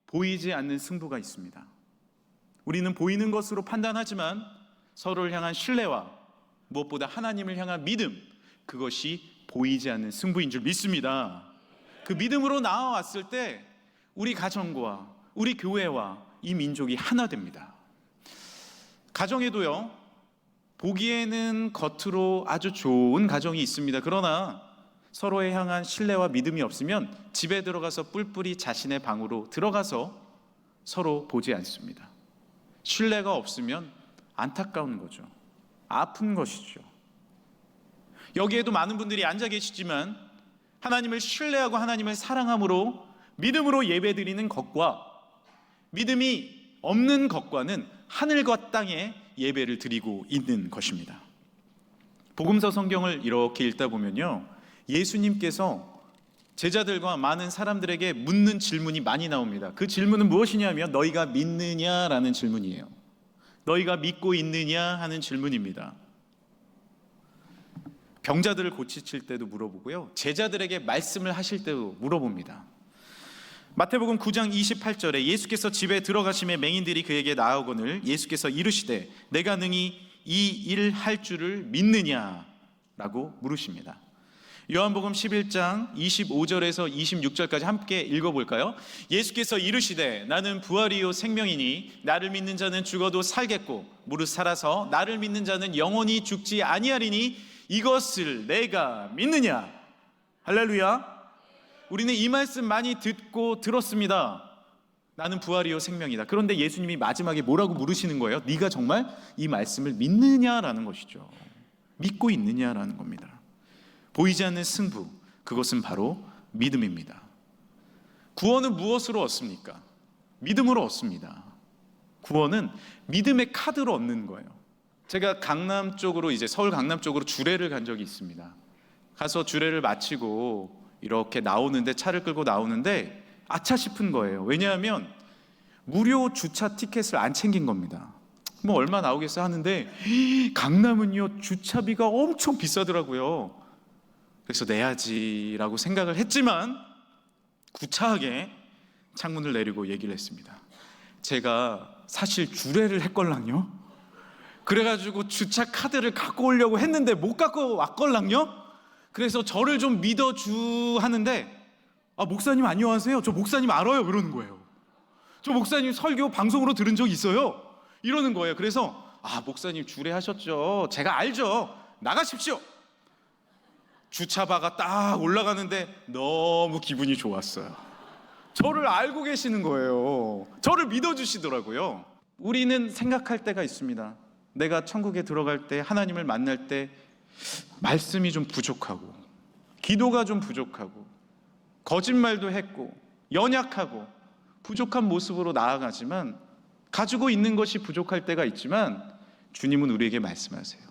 보이지 않는 승부가 있습니다. 우리는 보이는 것으로 판단하지만 서로를 향한 신뢰와 무엇보다 하나님을 향한 믿음, 그것이 보이지 않는 승부인 줄 믿습니다. 그 믿음으로 나아왔을 때 우리 가정과 우리 교회와 이 민족이 하나 됩니다. 가정에도요, 보기에는 겉으로 아주 좋은 가정이 있습니다. 그러나 서로에 향한 신뢰와 믿음이 없으면 집에 들어가서 뿔뿔이 자신의 방으로 들어가서 서로 보지 않습니다. 신뢰가 없으면 안타까운 거죠. 아픈 것이죠. 여기에도 많은 분들이 앉아 계시지만 하나님을 신뢰하고 하나님을 사랑함으로 믿음으로 예배드리는 것과 믿음이 없는 것과는 하늘과 땅의 예배를 드리고 있는 것입니다. 복음서 성경을 이렇게 읽다 보면요, 예수님께서 제자들과 많은 사람들에게 묻는 질문이 많이 나옵니다. 그 질문은 무엇이냐면 너희가 믿느냐라는 질문이에요. 너희가 믿고 있느냐 하는 질문입니다. 병자들을 고치실 때도 물어보고요, 제자들에게 말씀을 하실 때도 물어봅니다. 마태복음 9장 28절에 예수께서 집에 들어가심에 맹인들이 그에게 나아오거늘 예수께서 이르시되 내가 능히 이 일 할 줄을 믿느냐라고 물으십니다. 요한복음 11장 25절에서 26절까지 함께 읽어볼까요? 예수께서 이르시되 나는 부활이요 생명이니 나를 믿는 자는 죽어도 살겠고 무릇 살아서 나를 믿는 자는 영원히 죽지 아니하리니 이것을 내가 믿느냐? 할렐루야. 우리는 이 말씀 많이 듣고 들었습니다. 나는 부활이요 생명이다. 그런데 예수님이 마지막에 뭐라고 물으시는 거예요? 네가 정말 이 말씀을 믿느냐라는 것이죠. 믿고 있느냐라는 겁니다. 보이지 않는 승부, 그것은 바로 믿음입니다. 구원은 무엇으로 얻습니까? 믿음으로 얻습니다. 구원은 믿음의 카드로 얻는 거예요. 제가 강남 쪽으로, 이제 서울 강남 쪽으로 주례를 간 적이 있습니다. 가서 주례를 마치고 이렇게 나오는데, 차를 끌고 나오는데 아차 싶은 거예요. 왜냐하면 무료 주차 티켓을 안 챙긴 겁니다. 뭐 얼마 나오겠어 하는데 강남은요 주차비가 엄청 비싸더라고요. 그래서 내야지라고 생각을 했지만 구차하게 창문을 내리고 얘기를 했습니다. 제가 사실 주례를 했걸랑요. 그래가지고 주차 카드를 갖고 오려고 했는데 못 갖고 왔걸랑요. 그래서 저를 좀 믿어주 하는데, 아, 목사님 안녕하세요, 저 목사님 알아요, 그러는 거예요. 저 목사님 설교 방송으로 들은 적 있어요, 이러는 거예요. 그래서 아, 목사님 주례하셨죠, 제가 알죠, 나가십시오. 주차바가 딱 올라가는데 너무 기분이 좋았어요. 저를 알고 계시는 거예요. 저를 믿어주시더라고요. 우리는 생각할 때가 있습니다. 내가 천국에 들어갈 때, 하나님을 만날 때 말씀이 좀 부족하고 기도가 좀 부족하고 거짓말도 했고 연약하고 부족한 모습으로 나아가지만, 가지고 있는 것이 부족할 때가 있지만 주님은 우리에게 말씀하세요.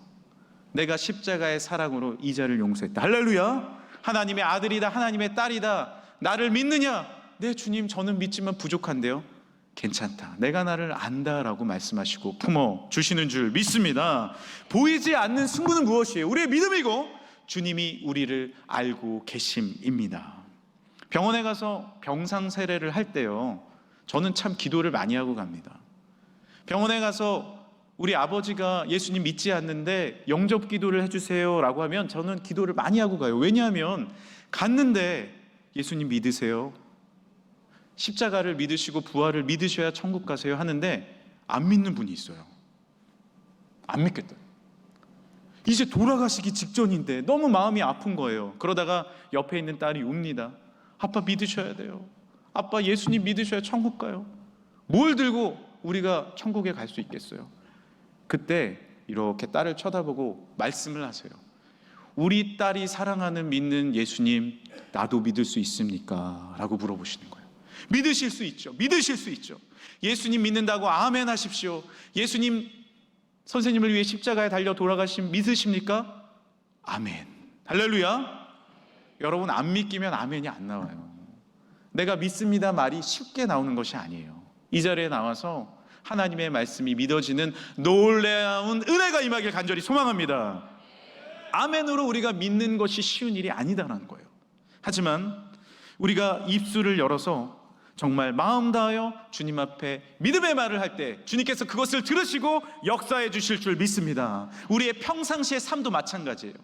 내가 십자가의 사랑으로 이 자를 용서했다. 할렐루야. 하나님의 아들이다, 하나님의 딸이다. 나를 믿느냐? 네 주님, 저는 믿지만 부족한데요. 괜찮다, 내가 나를 안다라고 말씀하시고 품어주시는 줄 믿습니다. 보이지 않는 승부는 무엇이에요? 우리의 믿음이고 주님이 우리를 알고 계심입니다. 병원에 가서 병상 세례를 할 때요, 저는 참 기도를 많이 하고 갑니다. 병원에 가서 우리 아버지가 예수님 믿지 않는데 영접 기도를 해주세요 라고 하면 저는 기도를 많이 하고 가요. 왜냐하면 갔는데 예수님 믿으세요, 십자가를 믿으시고 부활을 믿으셔야 천국 가세요 하는데 안 믿는 분이 있어요. 안 믿겠다. 이제 돌아가시기 직전인데 너무 마음이 아픈 거예요. 그러다가 옆에 있는 딸이 웁니다. 아빠 믿으셔야 돼요. 아빠 예수님 믿으셔야 천국 가요. 뭘 들고 우리가 천국에 갈 수 있겠어요? 그때 이렇게 딸을 쳐다보고 말씀을 하세요. 우리 딸이 사랑하는 믿는 예수님, 나도 믿을 수 있습니까? 라고 물어보시는 거예요. 믿으실 수 있죠. 믿으실 수 있죠. 예수님 믿는다고 아멘 하십시오. 예수님 선생님을 위해 십자가에 달려 돌아가심 믿으십니까? 아멘. 할렐루야. 여러분, 안 믿기면 아멘이 안 나와요. 내가 믿습니다 말이 쉽게 나오는 것이 아니에요. 이 자리에 나와서 하나님의 말씀이 믿어지는 놀라운 은혜가 임하길 간절히 소망합니다. 아멘으로 우리가 믿는 것이 쉬운 일이 아니다라는 거예요. 하지만 우리가 입술을 열어서 정말 마음 다하여 주님 앞에 믿음의 말을 할 때 주님께서 그것을 들으시고 역사해 주실 줄 믿습니다. 우리의 평상시의 삶도 마찬가지예요.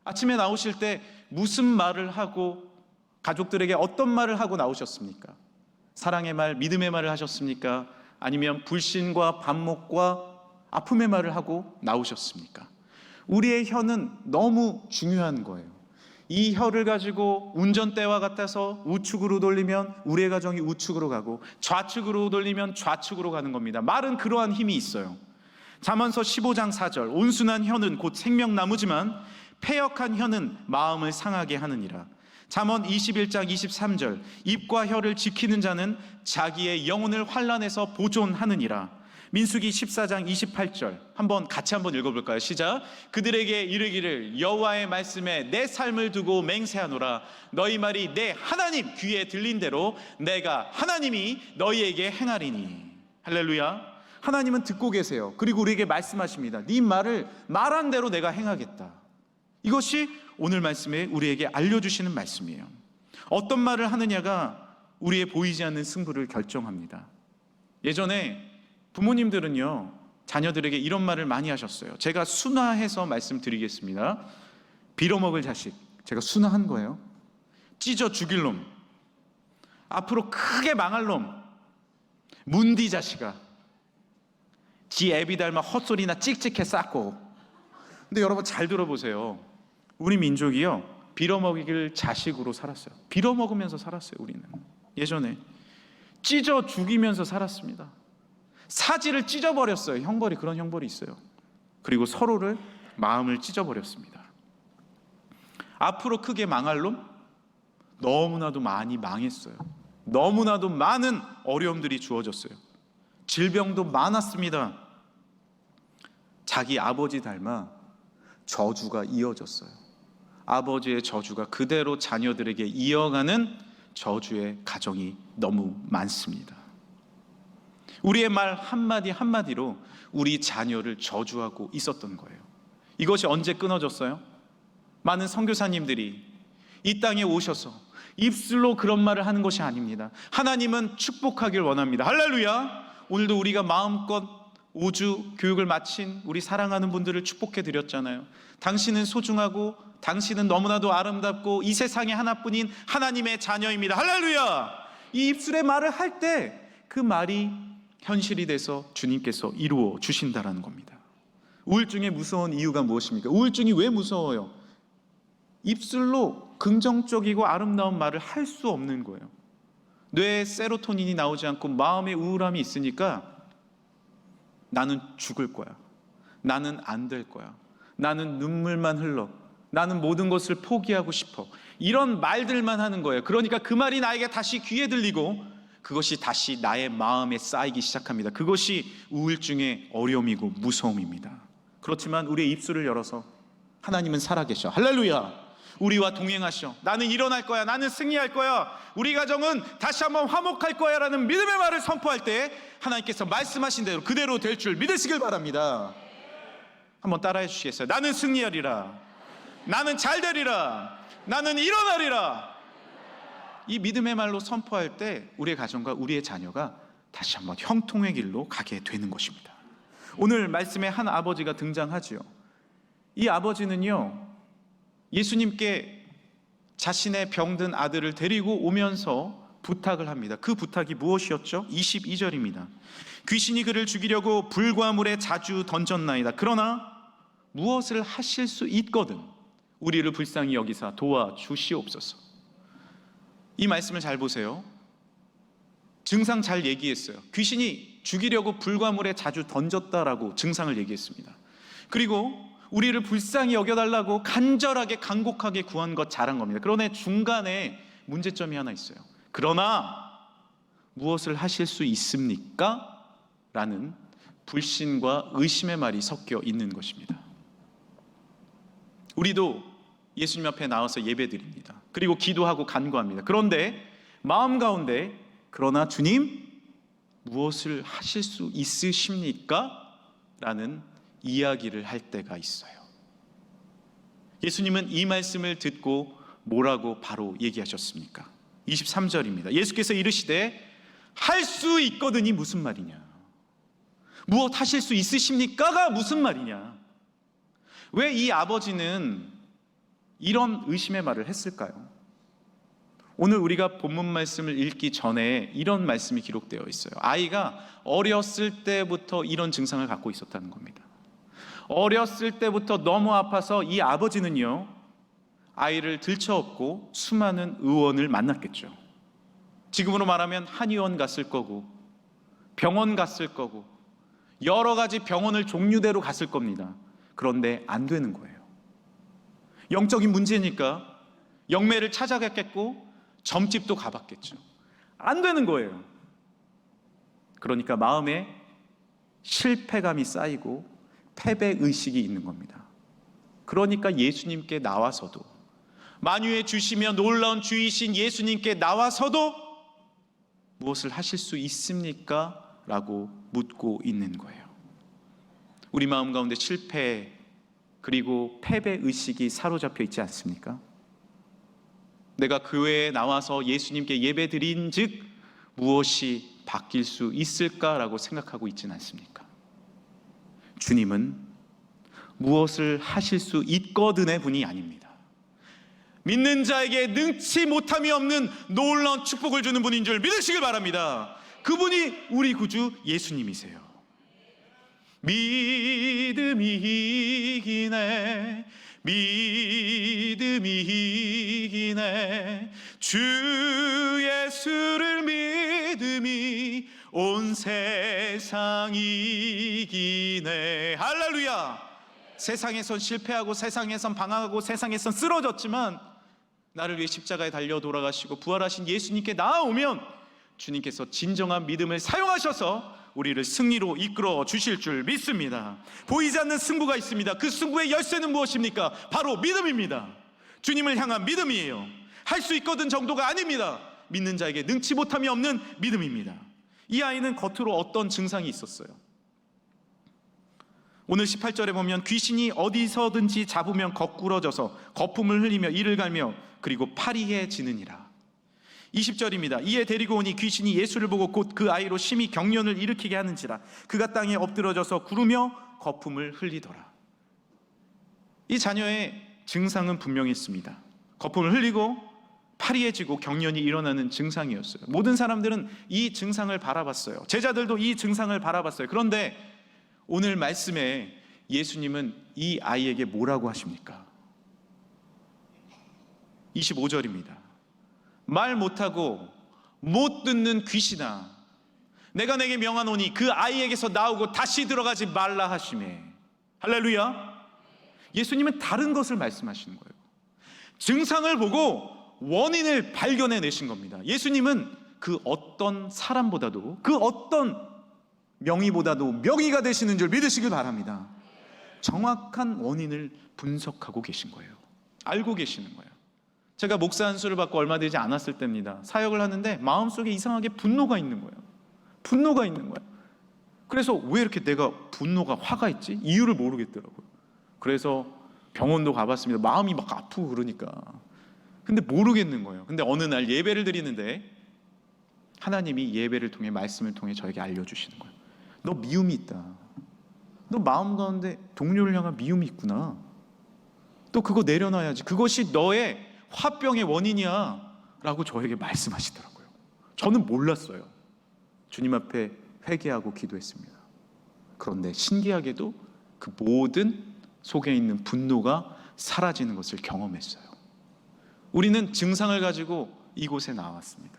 아침에 나오실 때 무슨 말을 하고 가족들에게 어떤 말을 하고 나오셨습니까? 사랑의 말, 믿음의 말을 하셨습니까? 아니면 불신과 반목과 아픔의 말을 하고 나오셨습니까? 우리의 혀는 너무 중요한 거예요. 이 혀를 가지고 운전대와 같아서 우측으로 돌리면 우리의 가정이 우측으로 가고 좌측으로 돌리면 좌측으로 가는 겁니다. 말은 그러한 힘이 있어요. 잠언서 15장 4절, 온순한 혀는 곧 생명나무지만 패역한 혀는 마음을 상하게 하느니라. 잠언 21장 23절, 입과 혀를 지키는 자는 자기의 영혼을 환난에서 보존하느니라. 민수기 14장 28절 한번 같이 한번 읽어볼까요? 시작. 그들에게 이르기를 여호와의 말씀에 내 삶을 두고 맹세하노라. 너희 말이 내 하나님 귀에 들린 대로 내가 하나님이 너희에게 행하리니. 할렐루야. 하나님은 듣고 계세요. 그리고 우리에게 말씀하십니다. 네 말을 말한 대로 내가 행하겠다. 이것이 오늘 말씀에 우리에게 알려주시는 말씀이에요. 어떤 말을 하느냐가 우리의 보이지 않는 승부를 결정합니다. 예전에 부모님들은요, 자녀들에게 이런 말을 많이 하셨어요. 제가 순화해서 말씀드리겠습니다. 빌어먹을 자식, 제가 순화한 거예요. 찢어 죽일 놈, 앞으로 크게 망할 놈, 문디 자식아, 지 애비 닮아 헛소리나 찍찍해 쌓고. 근데 여러분 잘 들어보세요. 우리 민족이요, 빌어먹이길 자식으로 살았어요. 빌어먹으면서 살았어요. 우리는 예전에 찢어 죽이면서 살았습니다. 사지를 찢어버렸어요. 형벌이, 그런 형벌이 있어요. 그리고 서로를 마음을 찢어버렸습니다. 앞으로 크게 망할 놈, 너무나도 많이 망했어요. 너무나도 많은 어려움들이 주어졌어요. 질병도 많았습니다. 자기 아버지 닮아 저주가 이어졌어요. 아버지의 저주가 그대로 자녀들에게 이어가는 저주의 가정이 너무 많습니다. 우리의 말 한마디 한마디로 우리 자녀를 저주하고 있었던 거예요. 이것이 언제 끊어졌어요? 많은 선교사님들이 이 땅에 오셔서 입술로 그런 말을 하는 것이 아닙니다. 하나님은 축복하길 원합니다. 할렐루야. 오늘도 우리가 마음껏 5주 교육을 마친 우리 사랑하는 분들을 축복해 드렸잖아요. 당신은 소중하고 당신은 너무나도 아름답고 이 세상에 하나뿐인 하나님의 자녀입니다. 할렐루야. 이 입술의 말을 할 때 그 말이 현실이 돼서 주님께서 이루어 주신다라는 겁니다. 우울증의 무서운 이유가 무엇입니까? 우울증이 왜 무서워요? 입술로 긍정적이고 아름다운 말을 할 수 없는 거예요. 뇌에 세로토닌이 나오지 않고 마음의 우울함이 있으니까 나는 죽을 거야, 나는 안 될 거야, 나는 눈물만 흘러, 나는 모든 것을 포기하고 싶어, 이런 말들만 하는 거예요. 그러니까 그 말이 나에게 다시 귀에 들리고 그것이 다시 나의 마음에 쌓이기 시작합니다. 그것이 우울증의 어려움이고 무서움입니다. 그렇지만 우리의 입술을 열어서 하나님은 살아계셔, 할렐루야, 우리와 동행하셔, 나는 일어날 거야, 나는 승리할 거야, 우리 가정은 다시 한번 화목할 거야 라는 믿음의 말을 선포할 때 하나님께서 말씀하신 대로 그대로 될 줄 믿으시길 바랍니다. 한번 따라해 주시겠어요? 나는 승리하리라, 나는 잘 되리라, 나는 일어나리라. 이 믿음의 말로 선포할 때 우리의 가정과 우리의 자녀가 다시 한번 형통의 길로 가게 되는 것입니다. 오늘 말씀에 한 아버지가 등장하지요. 이 아버지는요, 예수님께 자신의 병든 아들을 데리고 오면서 부탁을 합니다. 그 부탁이 무엇이었죠? 22절입니다. 귀신이 그를 죽이려고 불과 물에 자주 던졌나이다. 그러나 무엇을 하실 수 있거든 우리를 불쌍히 여기사 도와주시옵소서. 이 말씀을 잘 보세요. 증상 잘 얘기했어요. 귀신이 죽이려고 불과 물에 자주 던졌다라고 증상을 얘기했습니다. 그리고 우리를 불쌍히 여겨달라고 간절하게 간곡하게 구한 것 잘한 겁니다. 그런데 중간에 문제점이 하나 있어요. 그러나 무엇을 하실 수 있습니까? 라는 불신과 의심의 말이 섞여 있는 것입니다. 우리도 예수님 앞에 나와서 예배드립니다. 그리고 기도하고 간구합니다. 그런데 마음 가운데 그러나 주님 무엇을 하실 수 있으십니까? 라는 이야기를 할 때가 있어요. 예수님은 이 말씀을 듣고 뭐라고 바로 얘기하셨습니까? 23절입니다. 예수께서 이르시되 할 수 있거든이 무슨 말이냐, 무엇 하실 수 있으십니까가 무슨 말이냐. 왜 이 아버지는 이런 의심의 말을 했을까요? 오늘 우리가 본문 말씀을 읽기 전에 이런 말씀이 기록되어 있어요. 아이가 어렸을 때부터 이런 증상을 갖고 있었다는 겁니다. 어렸을 때부터 너무 아파서 이 아버지는요, 아이를 들쳐업고 수많은 의원을 만났겠죠. 지금으로 말하면 한의원 갔을 거고, 병원 갔을 거고, 여러 가지 병원을 종류대로 갔을 겁니다. 그런데 안 되는 거예요. 영적인 문제니까 영매를 찾아갔겠고 점집도 가봤겠죠. 안 되는 거예요. 그러니까 마음에 실패감이 쌓이고 패배의식이 있는 겁니다. 그러니까 예수님께 나와서도, 만유에 주시며 놀라운 주이신 예수님께 나와서도 무엇을 하실 수 있습니까? 라고 묻고 있는 거예요. 우리 마음 가운데 실패 그리고 패배의식이 사로잡혀 있지 않습니까? 내가 교회에 나와서 예수님께 예배 드린 즉 무엇이 바뀔 수 있을까라고 생각하고 있지는 않습니까? 주님은 무엇을 하실 수 있거든의 분이 아닙니다. 믿는 자에게 능치 못함이 없는 놀라운 축복을 주는 분인 줄 믿으시길 바랍니다. 그분이 우리 구주 예수님이세요. 믿음이 이기네, 믿음이 이기네, 주 예수를 믿음이 온 세상 이기네. 할렐루야. 세상에선 실패하고 세상에선 방황하고 세상에선 쓰러졌지만 나를 위해 십자가에 달려 돌아가시고 부활하신 예수님께 나아오면 주님께서 진정한 믿음을 사용하셔서 우리를 승리로 이끌어 주실 줄 믿습니다. 보이지 않는 승부가 있습니다. 그 승부의 열쇠는 무엇입니까? 바로 믿음입니다. 주님을 향한 믿음이에요. 할 수 있거든 정도가 아닙니다. 믿는 자에게 능치 못함이 없는 믿음입니다. 이 아이는 겉으로 어떤 증상이 있었어요? 오늘 18절에 보면 귀신이 어디서든지 잡으면 거꾸러져서 거품을 흘리며 이를 갈며 그리고 파리해지느니라. 20절입니다. 이에 데리고 오니 귀신이 예수를 보고 곧 그 아이로 심히 경련을 일으키게 하는지라 그가 땅에 엎드러져서 구르며 거품을 흘리더라. 이 자녀의 증상은 분명히 있습니다. 거품을 흘리고 파리해지고 경련이 일어나는 증상이었어요. 모든 사람들은 이 증상을 바라봤어요. 제자들도 이 증상을 바라봤어요. 그런데 오늘 말씀에 예수님은 이 아이에게 뭐라고 하십니까? 25절입니다. 말 못하고 못 듣는 귀신아, 내가 내게 명하노니 그 아이에게서 나오고 다시 들어가지 말라 하시매. 할렐루야. 예수님은 다른 것을 말씀하시는 거예요. 증상을 보고 원인을 발견해 내신 겁니다. 예수님은 그 어떤 사람보다도 그 어떤 명의보다도 명의가 되시는 줄 믿으시길 바랍니다. 정확한 원인을 분석하고 계신 거예요. 알고 계시는 거예요. 제가 목사 안수를 받고 얼마 되지 않았을 때입니다. 사역을 하는데 마음속에 이상하게 분노가 있는 거예요. 분노가 있는 거예요. 그래서 왜 이렇게 내가 분노가 화가 있지? 이유를 모르겠더라고요. 그래서 병원도 가봤습니다. 마음이 막 아프고 그러니까. 근데 모르겠는 거예요. 근데 어느 날 예배를 드리는데 하나님이 예배를 통해 말씀을 통해 저에게 알려주시는 거예요. 너 미움이 있다. 너 마음 가운데 동료를 향한 미움이 있구나. 또 그거 내려놔야지. 그것이 너의 화병의 원인이야 라고 저에게 말씀하시더라고요. 저는 몰랐어요. 주님 앞에 회개하고 기도했습니다. 그런데 신기하게도 그 모든 속에 있는 분노가 사라지는 것을 경험했어요. 우리는 증상을 가지고 이곳에 나왔습니다.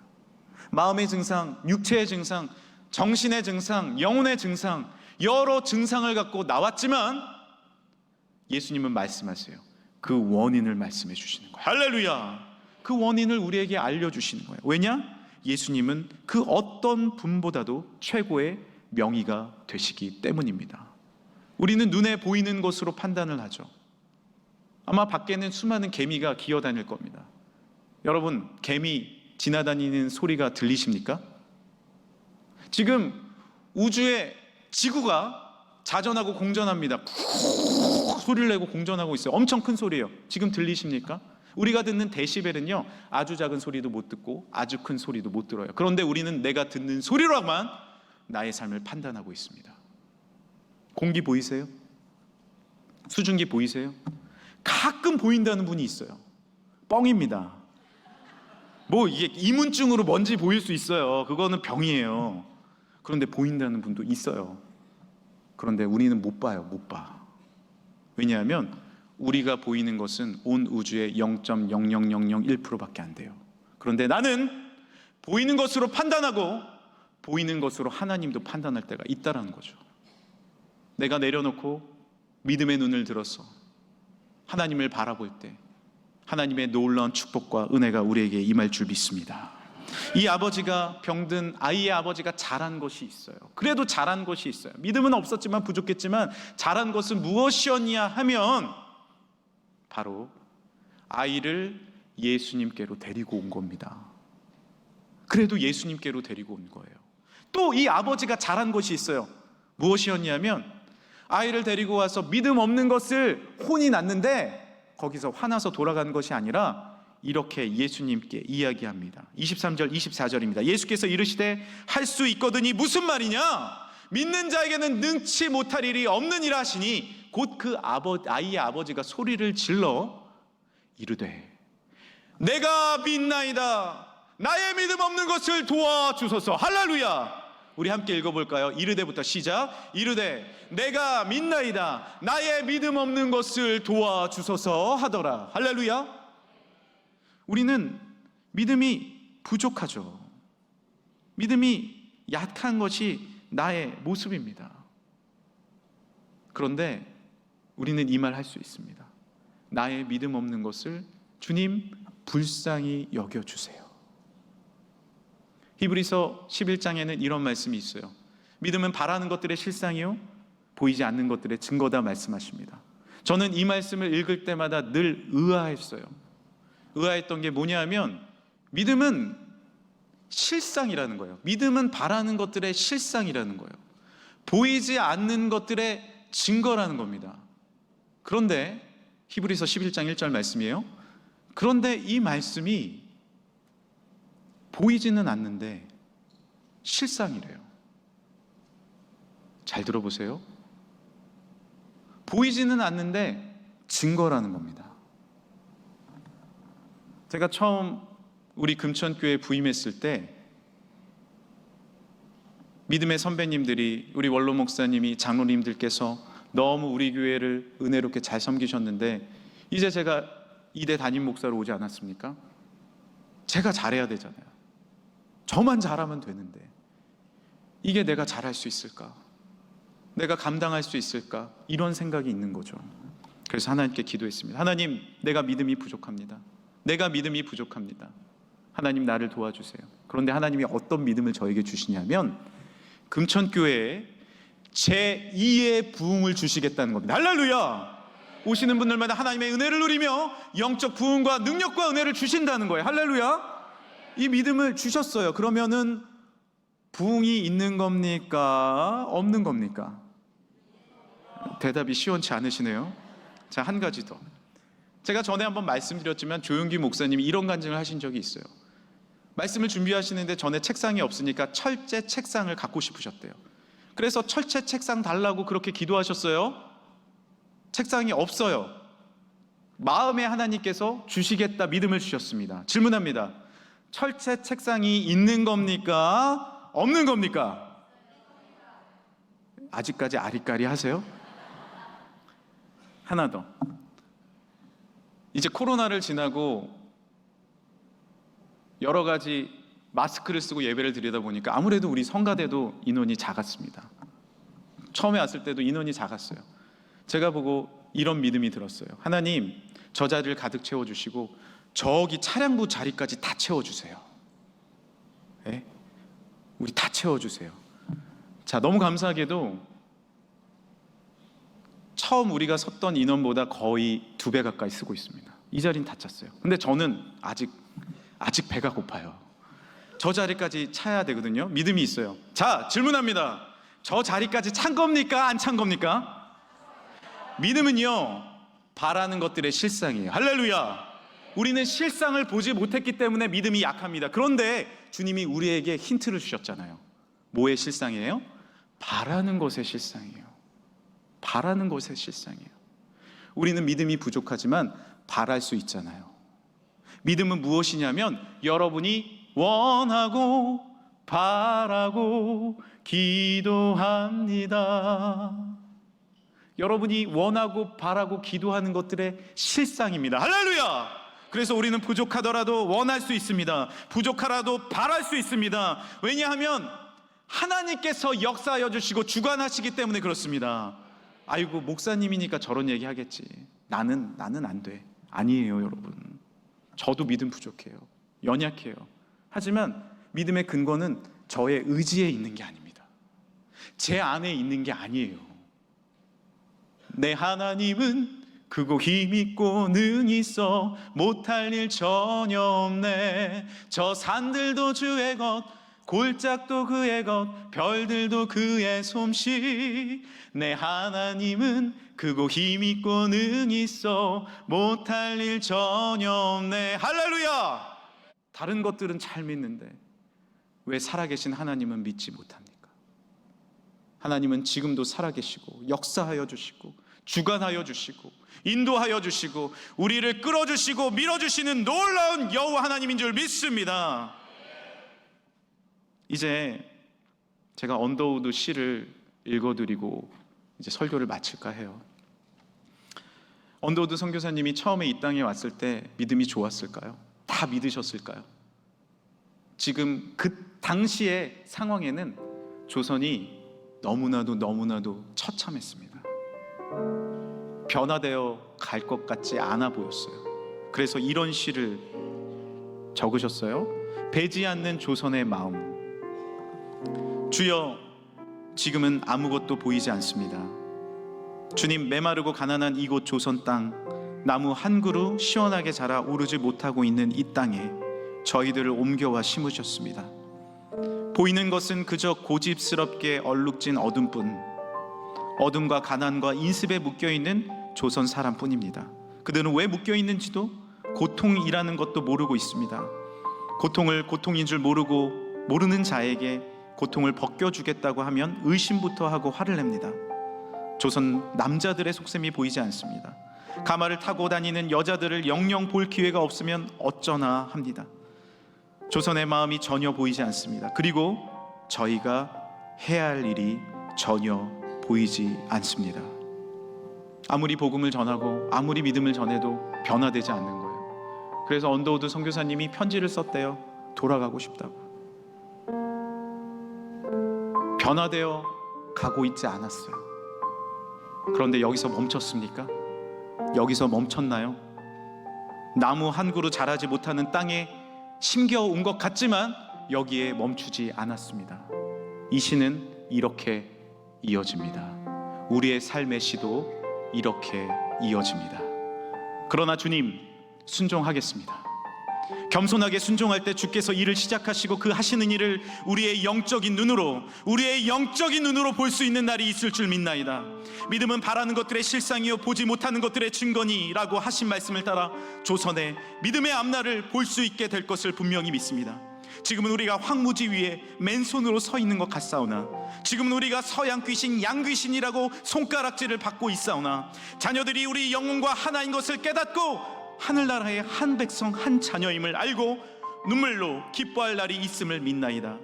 마음의 증상, 육체의 증상, 정신의 증상, 영혼의 증상, 여러 증상을 갖고 나왔지만 예수님은 말씀하세요. 그 원인을 말씀해 주시는 거예요. 할렐루야. 그 원인을 우리에게 알려주시는 거예요. 왜냐? 예수님은 그 어떤 분보다도 최고의 명의가 되시기 때문입니다. 우리는 눈에 보이는 것으로 판단을 하죠. 아마 밖에는 수많은 개미가 기어다닐 겁니다. 여러분, 개미 지나다니는 소리가 들리십니까? 지금 우주의 지구가 자전하고 공전합니다. 쿡 소리를 내고 공전하고 있어요. 엄청 큰 소리예요. 지금 들리십니까? 우리가 듣는 데시벨은요, 아주 작은 소리도 못 듣고 아주 큰 소리도 못 들어요. 그런데 우리는 내가 듣는 소리로만 나의 삶을 판단하고 있습니다. 공기 보이세요? 수증기 보이세요? 가끔 보인다는 분이 있어요. 뻥입니다. 뭐 이게 이문증으로 먼지 보일 수 있어요. 그거는 병이에요. 그런데 보인다는 분도 있어요. 그런데 우리는 못 봐요. 못 봐. 왜냐하면 우리가 보이는 것은 온 우주의 0.00001%밖에 안 돼요. 그런데 나는 보이는 것으로 판단하고 보이는 것으로 하나님도 판단할 때가 있다라는 거죠. 내가 내려놓고 믿음의 눈을 들어서 하나님을 바라볼 때 하나님의 놀라운 축복과 은혜가 우리에게 임할 줄 믿습니다. 이 아버지가 병든 아이의 아버지가 잘한 것이 있어요. 그래도 잘한 것이 있어요. 믿음은 없었지만 부족했지만 잘한 것은 무엇이었냐 하면 바로 아이를 예수님께로 데리고 온 겁니다. 그래도 예수님께로 데리고 온 거예요. 또 이 아버지가 잘한 것이 있어요. 무엇이었냐면 아이를 데리고 와서 믿음 없는 것을 혼이 났는데 거기서 화나서 돌아간 것이 아니라 이렇게 예수님께 이야기합니다. 23절 24절입니다. 예수께서 이르시되 할 수 있거든이 무슨 말이냐? 믿는 자에게는 능치 못할 일이 없느니라 하시니 곧 그 아이의 아버지가 소리를 질러 이르되 내가 믿나이다. 나의 믿음 없는 것을 도와주소서. 할렐루야. 우리 함께 읽어볼까요? 이르되부터 시작. 이르되 내가 믿나이다. 나의 믿음 없는 것을 도와주소서 하더라. 할렐루야. 우리는 믿음이 부족하죠. 믿음이 약한 것이 나의 모습입니다. 그런데 우리는 이 말 할 수 있습니다. 나의 믿음 없는 것을 주님 불쌍히 여겨주세요. 히브리서 11장에는 이런 말씀이 있어요. 믿음은 바라는 것들의 실상이요 보이지 않는 것들의 증거다 말씀하십니다. 저는 이 말씀을 읽을 때마다 늘 의아했어요. 의아했던 게 뭐냐 하면 믿음은 실상이라는 거예요. 믿음은 바라는 것들의 실상이라는 거예요. 보이지 않는 것들의 증거라는 겁니다. 그런데 히브리서 11장 1절 말씀이에요. 그런데 이 말씀이 보이지는 않는데 실상이래요. 잘 들어보세요. 보이지는 않는데 증거라는 겁니다. 제가 처음 우리 금천교회 부임했을 때 믿음의 선배님들이 우리 원로 목사님이 장로님들께서 너무 우리 교회를 은혜롭게 잘 섬기셨는데 이제 제가 이대 담임 목사로 오지 않았습니까? 제가 잘해야 되잖아요. 저만 잘하면 되는데 이게 내가 잘할 수 있을까? 내가 감당할 수 있을까? 이런 생각이 있는 거죠. 그래서 하나님께 기도했습니다. 하나님, 내가 믿음이 부족합니다. 내가 믿음이 부족합니다. 하나님 나를 도와주세요. 그런데 하나님이 어떤 믿음을 저에게 주시냐면 금천교회에 제2의 부흥을 주시겠다는 겁니다. 할렐루야. 오시는 분들마다 하나님의 은혜를 누리며 영적 부흥과 능력과 은혜를 주신다는 거예요. 할렐루야. 이 믿음을 주셨어요. 그러면은 부흥이 있는 겁니까? 없는 겁니까? 대답이 시원치 않으시네요. 자, 한 가지 더. 제가 전에 한번 말씀드렸지만 조용기 목사님이 이런 간증을 하신 적이 있어요. 말씀을 준비하시는데 전에 책상이 없으니까 철제 책상을 갖고 싶으셨대요. 그래서 철제 책상 달라고 그렇게 기도하셨어요. 책상이 없어요. 마음에 하나님께서 주시겠다 믿음을 주셨습니다. 질문합니다. 철제 책상이 있는 겁니까? 없는 겁니까? 아직까지 아리까리 하세요? 하나 더. 이제 코로나를 지나고 여러 가지 마스크를 쓰고 예배를 드리다 보니까 아무래도 우리 성가대도 인원이 작았습니다. 처음에 왔을 때도 인원이 작았어요. 제가 보고 이런 믿음이 들었어요. 하나님, 저 자리를 가득 채워주시고 저기 차량부 자리까지 다 채워주세요. 네? 우리 다 채워주세요. 자, 너무 감사하게도 처음 우리가 섰던 인원보다 거의 2배 가까이 쓰고 있습니다. 이 자리는 다 찼어요. 근데 저는 아직 배가 고파요. 저 자리까지 차야 되거든요. 믿음이 있어요. 자, 질문합니다. 저 자리까지 찬 겁니까? 안 찬 겁니까? 믿음은요, 바라는 것들의 실상이에요. 할렐루야. 우리는 실상을 보지 못했기 때문에 믿음이 약합니다. 그런데 주님이 우리에게 힌트를 주셨잖아요. 뭐의 실상이에요? 바라는 것의 실상이에요. 바라는 것의 실상이에요. 우리는 믿음이 부족하지만 바랄 수 있잖아요. 믿음은 무엇이냐면 여러분이 원하고 바라고 기도합니다. 여러분이 원하고 바라고 기도하는 것들의 실상입니다. 할렐루야! 그래서 우리는 부족하더라도 원할 수 있습니다. 부족하라도 바랄 수 있습니다. 왜냐하면 하나님께서 역사하여 주시고 주관하시기 때문에 그렇습니다. 아이고, 목사님이니까 저런 얘기 하겠지. 나는 안 돼. 아니에요, 여러분. 저도 믿음 부족해요. 연약해요. 하지만 믿음의 근거는 저의 의지에 있는 게 아닙니다. 제 안에 있는 게 아니에요. 내 하나님은 크고 힘있고 능히 있어 못할 일 전혀 없네. 저 산들도 주의 것, 골짜기도 그의 것, 별들도 그의 솜씨. 내 하나님은 크고 힘있고 능히 있어 못할 일 전혀 없네. 할렐루야! 다른 것들은 잘 믿는데 왜 살아계신 하나님은 믿지 못합니까? 하나님은 지금도 살아계시고 역사하여 주시고 주관하여 주시고 인도하여 주시고 우리를 끌어주시고 밀어주시는 놀라운 여호와 하나님인 줄 믿습니다. 이제 제가 언더우드 시를 읽어드리고 이제 설교를 마칠까 해요. 언더우드 선교사님이 처음에 이 땅에 왔을 때 믿음이 좋았을까요? 다 믿으셨을까요? 지금 그 당시의 상황에는 조선이 너무나도 처참했습니다. 변화되어 갈 것 같지 않아 보였어요. 그래서 이런 시를 적으셨어요. 배지 않는 조선의 마음. 주여, 지금은 아무것도 보이지 않습니다. 주님, 메마르고 가난한 이곳 조선 땅, 나무 한 그루 시원하게 자라 오르지 못하고 있는 이 땅에 저희들을 옮겨와 심으셨습니다. 보이는 것은 그저 고집스럽게 얼룩진 어둠뿐, 어둠과 가난과 인습에 묶여있는 조선 사람뿐입니다. 그들은 왜 묶여있는지도 고통이라는 것도 모르고 있습니다. 고통을 고통인 줄 모르는 자에게 고통을 벗겨주겠다고 하면 의심부터 하고 화를 냅니다. 조선 남자들의 속셈이 보이지 않습니다. 가마를 타고 다니는 여자들을 영영 볼 기회가 없으면 어쩌나 합니다. 조선의 마음이 전혀 보이지 않습니다. 그리고 저희가 해야 할 일이 전혀 보이지 않습니다. 아무리 복음을 전하고 아무리 믿음을 전해도 변화되지 않는 거예요. 그래서 언더우드 선교사님이 편지를 썼대요. 돌아가고 싶다고. 변화되어 가고 있지 않았어요. 그런데 여기서 멈췄습니까? 여기서 멈췄나요? 나무 한 그루 자라지 못하는 땅에 심겨온 것 같지만 여기에 멈추지 않았습니다. 이 시는 이렇게 이어집니다. 우리의 삶의 시도 이렇게 이어집니다. 그러나 주님, 순종하겠습니다. 겸손하게 순종할 때 주께서 일을 시작하시고 그 하시는 일을 우리의 영적인 눈으로 볼 수 있는 날이 있을 줄 믿나이다. 믿음은 바라는 것들의 실상이요 보지 못하는 것들의 증거니라고 하신 말씀을 따라 조선의 믿음의 앞날을 볼 수 있게 될 것을 분명히 믿습니다. 지금은 우리가 황무지 위에 맨손으로 서 있는 것 같사오나, 지금은 우리가 서양 귀신, 양귀신이라고 손가락질을 받고 있사오나, 자녀들이 우리 영혼과 하나인 것을 깨닫고 하늘나라의 한 백성 한 자녀임을 알고 눈물로 기뻐할 날이 있음을 믿나이다.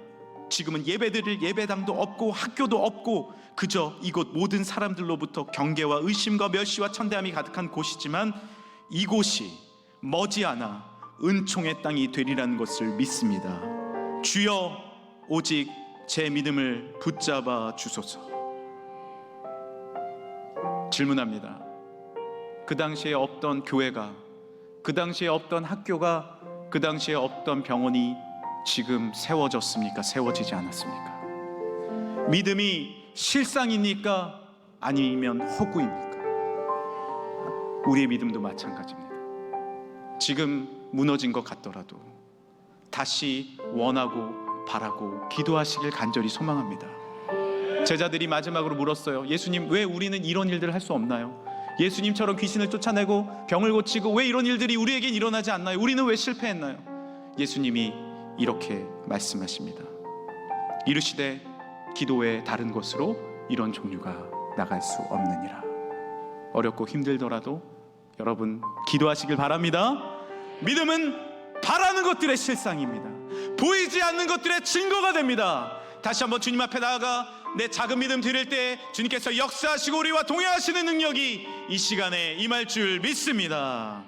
지금은 예배드릴 예배당도 없고 학교도 없고 그저 이곳 모든 사람들로부터 경계와 의심과 멸시와 천대함이 가득한 곳이지만 이곳이 머지않아 은총의 땅이 되리라는 것을 믿습니다. 주여, 오직 제 믿음을 붙잡아 주소서. 질문합니다. 그 당시에 없던 교회가, 그 당시에 없던 학교가, 그 당시에 없던 병원이 지금 세워졌습니까? 세워지지 않았습니까? 믿음이 실상입니까? 아니면 허구입니까? 우리의 믿음도 마찬가지입니다. 지금 무너진 것 같더라도 다시 원하고 바라고 기도하시길 간절히 소망합니다. 제자들이 마지막으로 물었어요. 예수님, 왜 우리는 이런 일들을 할 수 없나요? 예수님처럼 귀신을 쫓아내고 병을 고치고 왜 이런 일들이 우리에겐 일어나지 않나요? 우리는 왜 실패했나요? 예수님이 이렇게 말씀하십니다. 이르시되 기도 외에 다른 것으로 이런 종류가 나갈 수 없느니라. 어렵고 힘들더라도 여러분 기도하시길 바랍니다. 믿음은 바라는 것들의 실상입니다. 보이지 않는 것들의 증거가 됩니다. 다시 한번 주님 앞에 나아가 내 작은 믿음 드릴 때 주님께서 역사하시고 우리와 동행하시는 능력이 이 시간에 임할 줄 믿습니다.